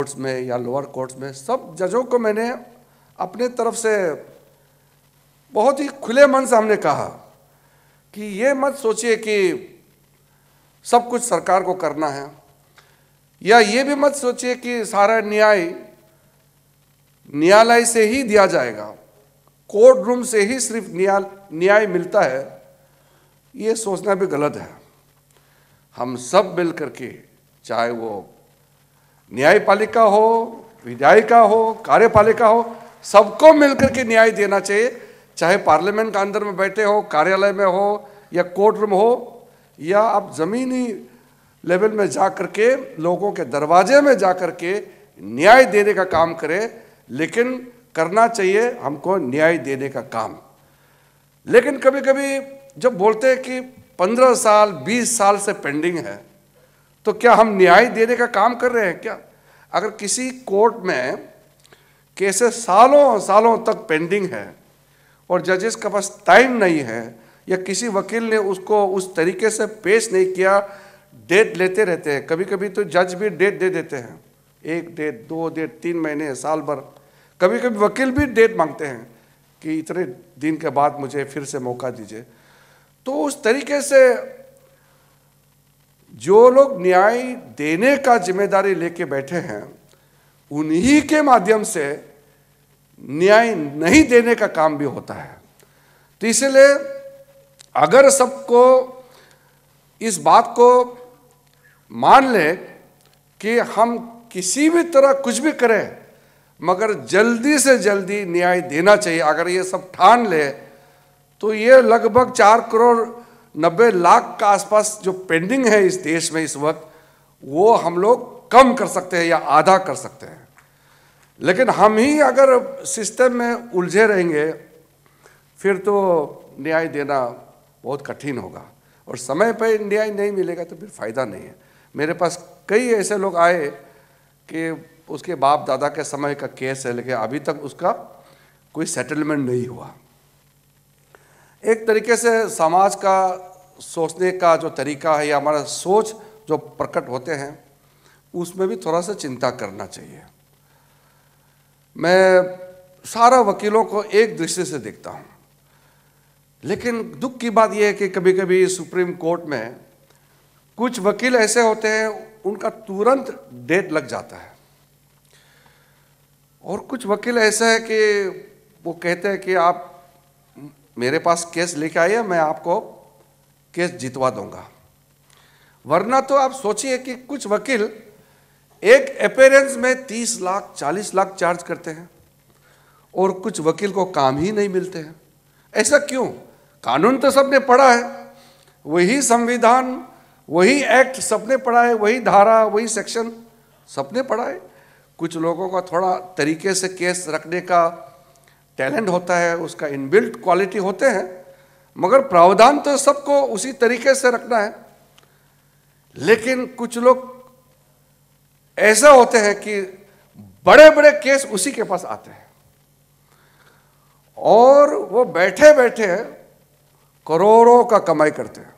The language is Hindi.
कोर्ट्स में या लोअर कोर्ट्स में सब जजों को मैंने अपने तरफ से बहुत ही खुले मन से हमने कहा कि ये मत सोचिए कि सब कुछ सरकार को करना है, या ये भी मत सोचिए कि सारा न्यायालय से ही दिया जाएगा, कोर्ट रूम से ही सिर्फ न्याय मिलता है। ये सोचना भी गलत है। हम सब मिल करके, चाहे वो न्यायपालिका हो, विधायिका हो, कार्यपालिका हो, सबको मिलकर के न्याय देना चाहिए। चाहे पार्लियामेंट के अंदर में बैठे हो, कार्यालय में हो, या कोर्ट रूम हो, या आप जमीनी लेवल में जा करके लोगों के दरवाजे में जा करके न्याय देने का काम करें। लेकिन करना चाहिए हमको न्याय देने का काम। लेकिन कभी कभी जब बोलते हैं कि 15 साल 20 साल से पेंडिंग है, तो क्या हम न्याय देने का काम कर रहे हैं क्या? अगर किसी कोर्ट में केसेस सालों सालों तक पेंडिंग है और जजेस के पास टाइम नहीं है, या किसी वकील ने उसको उस तरीके से पेश नहीं किया, डेट लेते रहते हैं। कभी कभी तो जज भी डेट दे देते हैं, 1 डेट, 2 डेट, 3 महीने, साल भर। कभी कभी वकील भी डेट मांगते हैं कि इतने दिन के बाद मुझे फिर से मौका दीजिए। तो उस तरीके से जो लोग न्याय देने का जिम्मेदारी लेके बैठे हैं, उन्हीं के माध्यम से न्याय नहीं देने का काम भी होता है। तो इसलिए अगर सबको इस बात को मान ले कि हम किसी भी तरह कुछ भी करें, मगर जल्दी से जल्दी न्याय देना चाहिए, अगर ये सब ठान ले, तो ये लगभग 4 करोड़ 90 लाख का आसपास जो पेंडिंग है इस देश में इस वक्त, वो हम लोग कम कर सकते हैं या आधा कर सकते हैं। लेकिन हम ही अगर सिस्टम में उलझे रहेंगे, फिर तो न्याय देना बहुत कठिन होगा, और समय पर न्याय नहीं मिलेगा तो फिर फ़ायदा नहीं है। मेरे पास कई ऐसे लोग आए कि उसके बाप दादा के समय का केस है, लेकिन अभी तक उसका कोई सेटलमेंट नहीं हुआ। एक तरीके से समाज का सोचने का जो तरीका है, या हमारा सोच जो प्रकट होते हैं, उसमें भी थोड़ा सा चिंता करना चाहिए। मैं सारा वकीलों को एक दृष्टि से देखता हूँ, लेकिन दुख की बात यह है कि कभी कभी सुप्रीम कोर्ट में कुछ वकील ऐसे होते हैं, उनका तुरंत डेट लग जाता है, और कुछ वकील ऐसे हैं कि वो कहते हैं कि आप मेरे पास केस लेके आइए, मैं आपको केस जितवा दूंगा। वरना तो आप सोचिए कि कुछ वकील एक अपीयरेंस में 30 लाख 40 लाख चार्ज करते हैं, और कुछ वकील को काम ही नहीं मिलते हैं। ऐसा क्यों? कानून तो सबने पढ़ा है, वही संविधान, वही एक्ट सबने पढ़ा है, वही धारा, वही सेक्शन सबने पढ़ा है। कुछ लोगों का थोड़ा तरीके से केस रखने का टैलेंट होता है, उसका इनबिल्ट क्वालिटी होते हैं, मगर प्रावधान तो सबको उसी तरीके से रखना है। लेकिन कुछ लोग ऐसा होते हैं कि बड़े बड़े केस उसी के पास आते हैं, और वो बैठे बैठे करोड़ों का कमाई करते हैं।